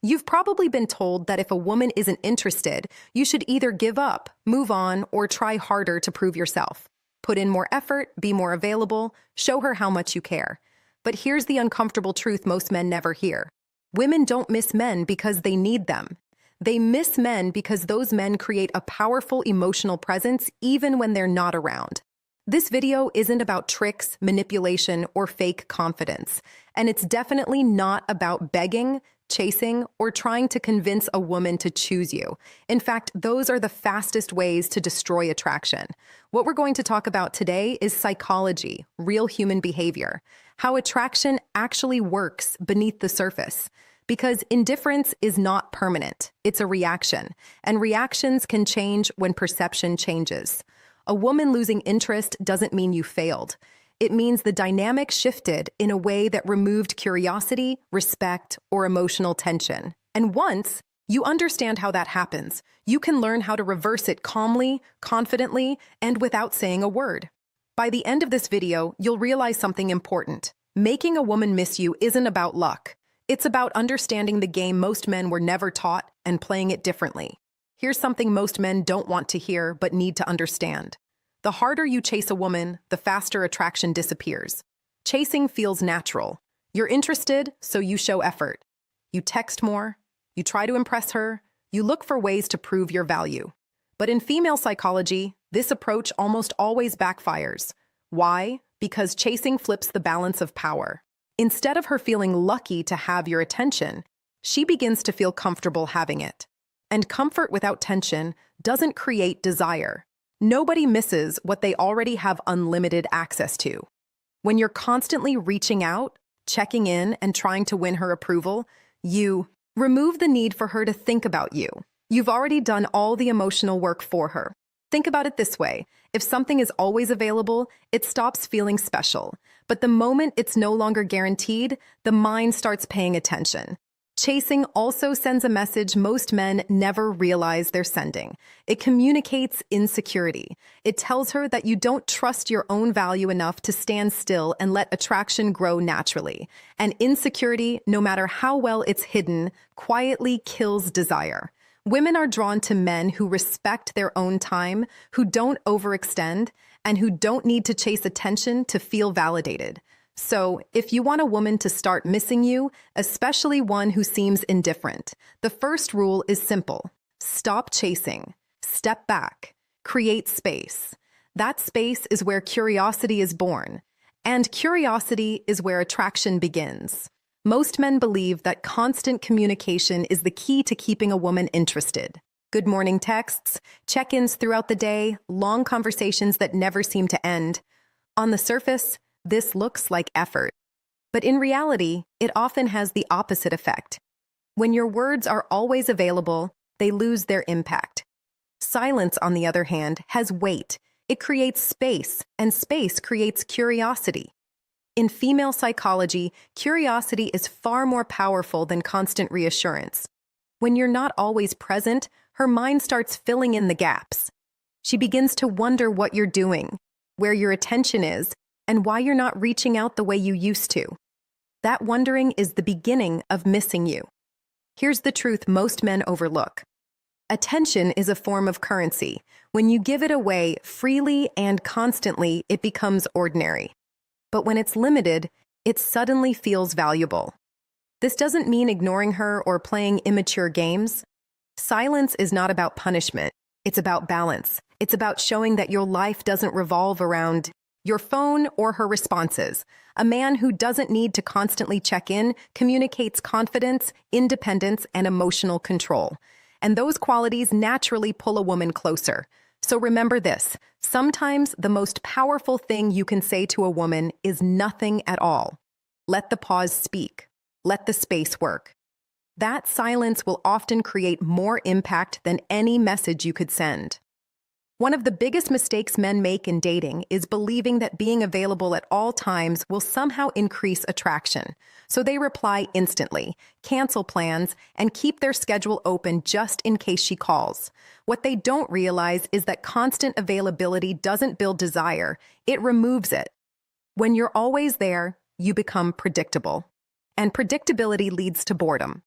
You've probably been told that if a woman isn't interested, you should either give up, move on, or try harder to prove yourself. Put in more effort, be more available, show her how much you care. But here's the uncomfortable truth most men never hear. Women don't miss men because they need them. They miss men because those men create a powerful emotional presence even when they're not around. This video isn't about tricks, manipulation, or fake confidence, and it's definitely not about begging, chasing, or trying to convince a woman to choose you. In fact, those are the fastest ways to destroy attraction. What we're going to talk about today is psychology, real human behavior, how attraction actually works beneath the surface. Because indifference is not permanent, it's a reaction, and reactions can change when perception changes. A woman losing interest doesn't mean you failed. It means the dynamic shifted in a way that removed curiosity, respect, or emotional tension. And once you understand how that happens, you can learn how to reverse it calmly, confidently, and without saying a word. By the end of this video, you'll realize something important. Making a woman miss you isn't about luck. It's about understanding the game most men were never taught and playing it differently. Here's something most men don't want to hear but need to understand. The harder you chase a woman, the faster attraction disappears. Chasing feels natural. You're interested, so you show effort. You text more, you try to impress her, you look for ways to prove your value. But in female psychology, this approach almost always backfires. Why? Because chasing flips the balance of power. Instead of her feeling lucky to have your attention, she begins to feel comfortable having it. And comfort without tension doesn't create desire. Nobody misses what they already have unlimited access to. When you're constantly reaching out, checking in, and trying to win her approval, you remove the need for her to think about you. You've already done all the emotional work for her. Think about it this way. If something is always available, it stops feeling special. But the moment it's no longer guaranteed, the mind starts paying attention. Chasing also sends a message most men never realize they're sending. It communicates insecurity. It tells her that you don't trust your own value enough to stand still and let attraction grow naturally. And insecurity, no matter how well it's hidden, quietly kills desire. Women are drawn to men who respect their own time, who don't overextend, and who don't need to chase attention to feel validated. So, if you want a woman to start missing you, especially one who seems indifferent, the first rule is simple. Stop chasing. Step back. Create space. That space is where curiosity is born. And curiosity is where attraction begins. Most men believe that constant communication is the key to keeping a woman interested. Good morning texts, check-ins throughout the day, long conversations that never seem to end. On the surface, this looks like effort. But in reality, it often has the opposite effect. When your words are always available, they lose their impact. Silence, on the other hand, has weight. It creates space, and space creates curiosity. In female psychology, curiosity is far more powerful than constant reassurance. When you're not always present, her mind starts filling in the gaps. She begins to wonder what you're doing, where your attention is, and why you're not reaching out the way you used to. That wondering is the beginning of missing you. Here's the truth most men overlook. Attention is a form of currency. When you give it away freely and constantly, it becomes ordinary. But when it's limited, it suddenly feels valuable. This doesn't mean ignoring her or playing immature games. Silence is not about punishment. It's about balance. It's about showing that your life doesn't revolve around your phone or her responses. A man who doesn't need to constantly check in communicates confidence, independence, and emotional control. And those qualities naturally pull a woman closer. So remember this, sometimes the most powerful thing you can say to a woman is nothing at all. Let the pause speak. Let the space work. That silence will often create more impact than any message you could send. One of the biggest mistakes men make in dating is believing that being available at all times will somehow increase attraction. So they reply instantly, cancel plans, and keep their schedule open just in case she calls. What they don't realize is that constant availability doesn't build desire, it removes it. When you're always there, you become predictable. And predictability leads to boredom.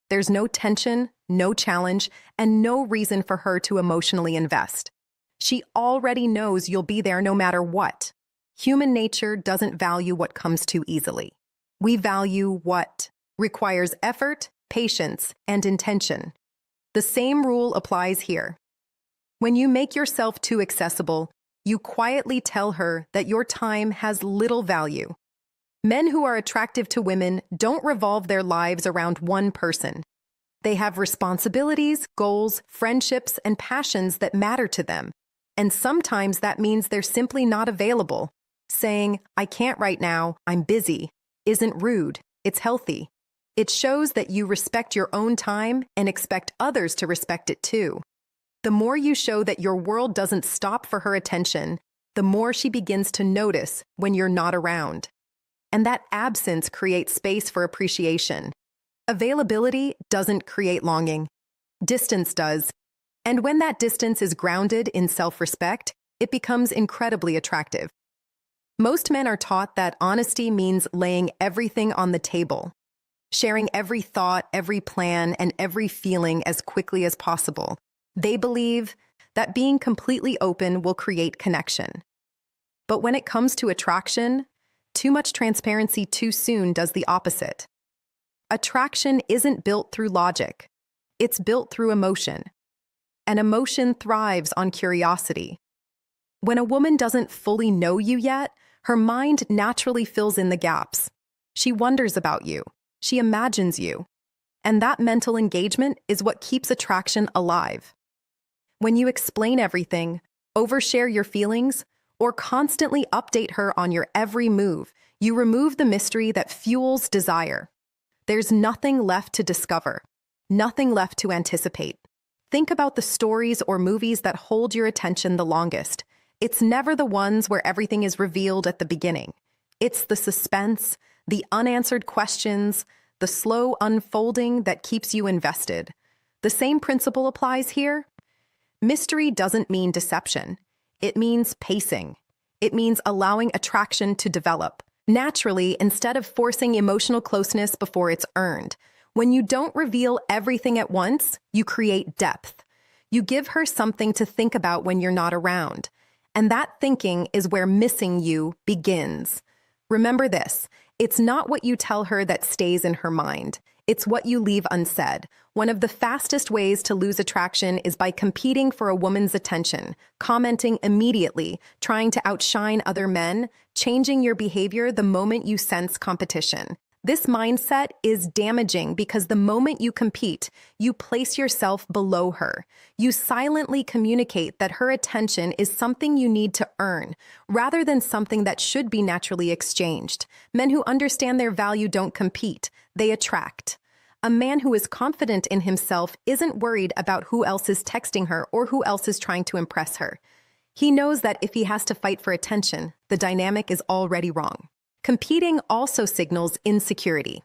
There's no tension, no challenge, and no reason for her to emotionally invest. She already knows you'll be there no matter what. Human nature doesn't value what comes too easily. We value what requires effort, patience, and intention. The same rule applies here. When you make yourself too accessible, you quietly tell her that your time has little value. Men who are attractive to women don't revolve their lives around one person. They have responsibilities, goals, friendships, and passions that matter to them. And sometimes that means they're simply not available. Saying, "I can't right now, I'm busy," isn't rude, it's healthy. It shows that you respect your own time and expect others to respect it too. The more you show that your world doesn't stop for her attention, the more she begins to notice when you're not around. And that absence creates space for appreciation. Availability doesn't create longing. Distance does. And when that distance is grounded in self-respect, it becomes incredibly attractive. Most men are taught that honesty means laying everything on the table, sharing every thought, every plan, and every feeling as quickly as possible. They believe that being completely open will create connection. But when it comes to attraction, too much transparency too soon does the opposite. Attraction isn't built through logic. It's built through emotion. And emotion thrives on curiosity. When a woman doesn't fully know you yet, her mind naturally fills in the gaps. She wonders about you. She imagines you. And that mental engagement is what keeps attraction alive. When you explain everything, overshare your feelings, or constantly update her on your every move, you remove the mystery that fuels desire. There's nothing left to discover, nothing left to anticipate. Think about the stories or movies that hold your attention the longest. It's never the ones where everything is revealed at the beginning. It's the suspense, the unanswered questions, the slow unfolding that keeps you invested. The same principle applies here. Mystery doesn't mean deception. It means pacing. It means allowing attraction to develop naturally instead of forcing emotional closeness before it's earned. When you don't reveal everything at once, you create depth. You give her something to think about when you're not around. And that thinking is where missing you begins. Remember this, it's not what you tell her that stays in her mind. It's what you leave unsaid. One of the fastest ways to lose attraction is by competing for a woman's attention, commenting immediately, trying to outshine other men, changing your behavior the moment you sense competition. This mindset is damaging because the moment you compete, you place yourself below her. You silently communicate that her attention is something you need to earn, rather than something that should be naturally exchanged. Men who understand their value don't compete, they attract. A man who is confident in himself isn't worried about who else is texting her or who else is trying to impress her. He knows that if he has to fight for attention, the dynamic is already wrong. Competing also signals insecurity.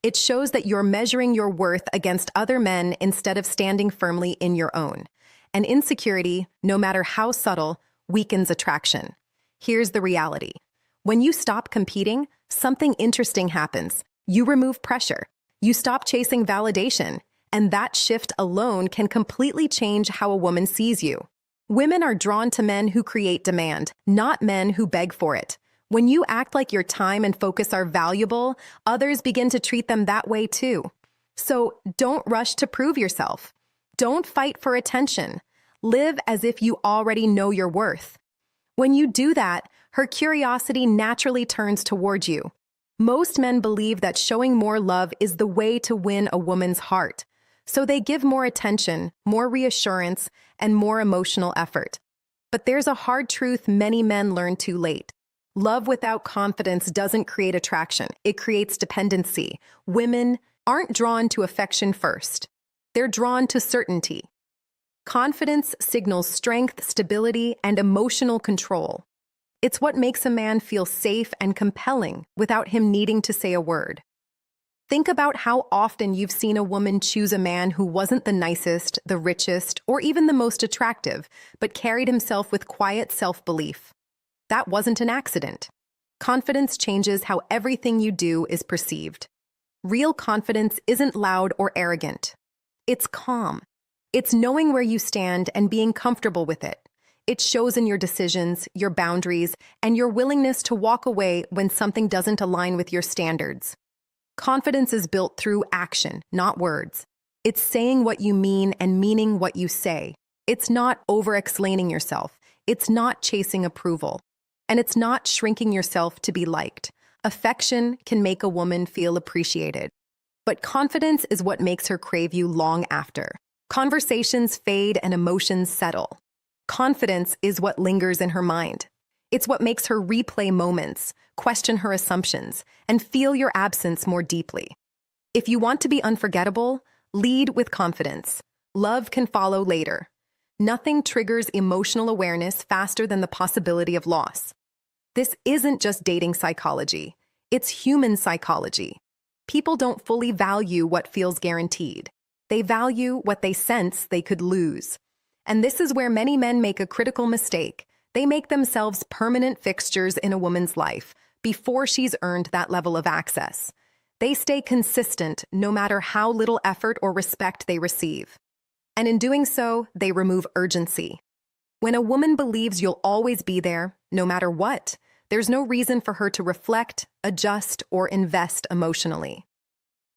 It shows that you're measuring your worth against other men instead of standing firmly in your own. And insecurity, no matter how subtle, weakens attraction. Here's the reality. When you stop competing, something interesting happens. You remove pressure. You stop chasing validation. And that shift alone can completely change how a woman sees you. Women are drawn to men who create demand, not men who beg for it. When you act like your time and focus are valuable, others begin to treat them that way too. So don't rush to prove yourself. Don't fight for attention. Live as if you already know your worth. When you do that, her curiosity naturally turns toward you. Most men believe that showing more love is the way to win a woman's heart. So they give more attention, more reassurance, and more emotional effort. But there's a hard truth many men learn too late. Love without confidence doesn't create attraction. It creates dependency. Women aren't drawn to affection first. They're drawn to certainty. Confidence signals strength, stability, and emotional control. It's what makes a man feel safe and compelling without him needing to say a word. Think about how often you've seen a woman choose a man who wasn't the nicest, the richest, or even the most attractive, but carried himself with quiet self-belief. That wasn't an accident. Confidence changes how everything you do is perceived. Real confidence isn't loud or arrogant. It's calm. It's knowing where you stand and being comfortable with it. It shows in your decisions, your boundaries, and your willingness to walk away when something doesn't align with your standards. Confidence is built through action, not words. It's saying what you mean and meaning what you say. It's not over-explaining yourself. It's not chasing approval. And it's not shrinking yourself to be liked. Affection can make a woman feel appreciated. But confidence is what makes her crave you long after. Conversations fade and emotions settle. Confidence is what lingers in her mind. It's what makes her replay moments, question her assumptions, and feel your absence more deeply. If you want to be unforgettable, lead with confidence. Love can follow later. Nothing triggers emotional awareness faster than the possibility of loss. This isn't just dating psychology. It's human psychology. People don't fully value what feels guaranteed. They value what they sense they could lose. And this is where many men make a critical mistake. They make themselves permanent fixtures in a woman's life before she's earned that level of access. They stay consistent no matter how little effort or respect they receive. And in doing so, they remove urgency. When a woman believes you'll always be there, no matter what, there's no reason for her to reflect, adjust, or invest emotionally.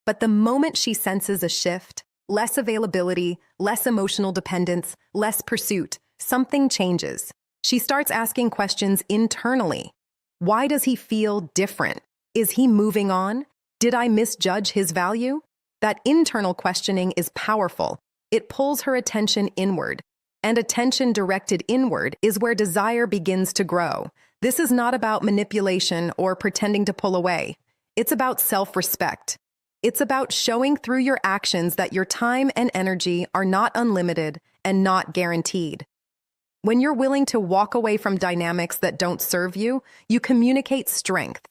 But the moment she senses a shift, less availability, less emotional dependence, less pursuit, something changes. She starts asking questions internally. Why does he feel different? Is he moving on? Did I misjudge his value? That internal questioning is powerful. It pulls her attention inward. And attention directed inward is where desire begins to grow. This is not about manipulation or pretending to pull away. It's about self-respect. It's about showing through your actions that your time and energy are not unlimited and not guaranteed. When you're willing to walk away from dynamics that don't serve you, you communicate strength.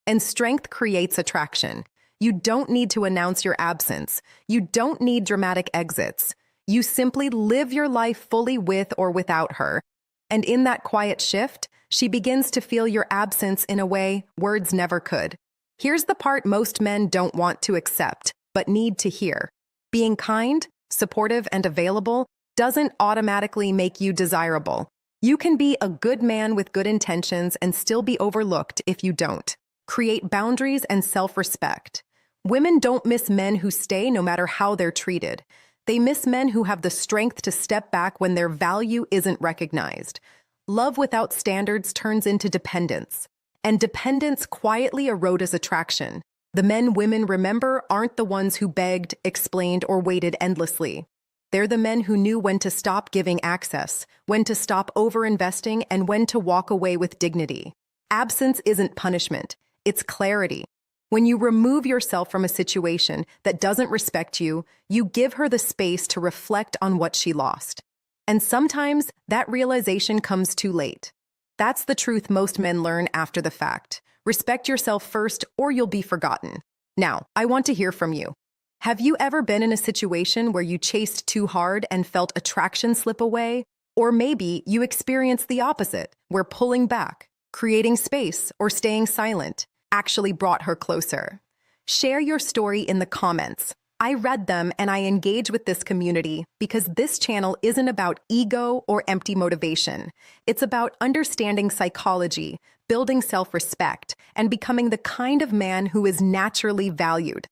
And strength creates attraction. You don't need to announce your absence. You don't need dramatic exits. You simply live your life fully with or without her. And in that quiet shift, she begins to feel your absence in a way words never could. Here's the part most men don't want to accept, but need to hear. Being kind, supportive, and available doesn't automatically make you desirable. You can be a good man with good intentions and still be overlooked if you don't. Create boundaries and self-respect. Women don't miss men who stay no matter how they're treated. They miss men who have the strength to step back when their value isn't recognized. Love without standards turns into dependence. And dependence quietly erodes attraction. The men women remember aren't the ones who begged, explained, or waited endlessly. They're the men who knew when to stop giving access, when to stop over-investing, and when to walk away with dignity. Absence isn't punishment, it's clarity. When you remove yourself from a situation that doesn't respect you, you give her the space to reflect on what she lost. And sometimes that realization comes too late. That's the truth most men learn after the fact. Respect yourself first, or you'll be forgotten. Now, I want to hear from you. Have you ever been in a situation where you chased too hard and felt attraction slip away? Or maybe you experienced the opposite, where pulling back, creating space, or staying silent actually brought her closer. Share your story in the comments. I read them and I engage with this community because this channel isn't about ego or empty motivation. It's about understanding psychology, building self-respect, and becoming the kind of man who is naturally valued.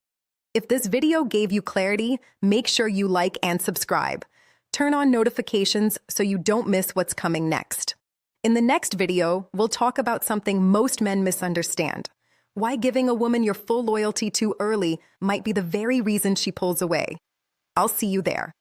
If this video gave you clarity, make sure you like and subscribe. Turn on notifications so you don't miss what's coming next. In the next video, we'll talk about something most men misunderstand. Why giving a woman your full loyalty too early might be the very reason she pulls away. I'll see you there.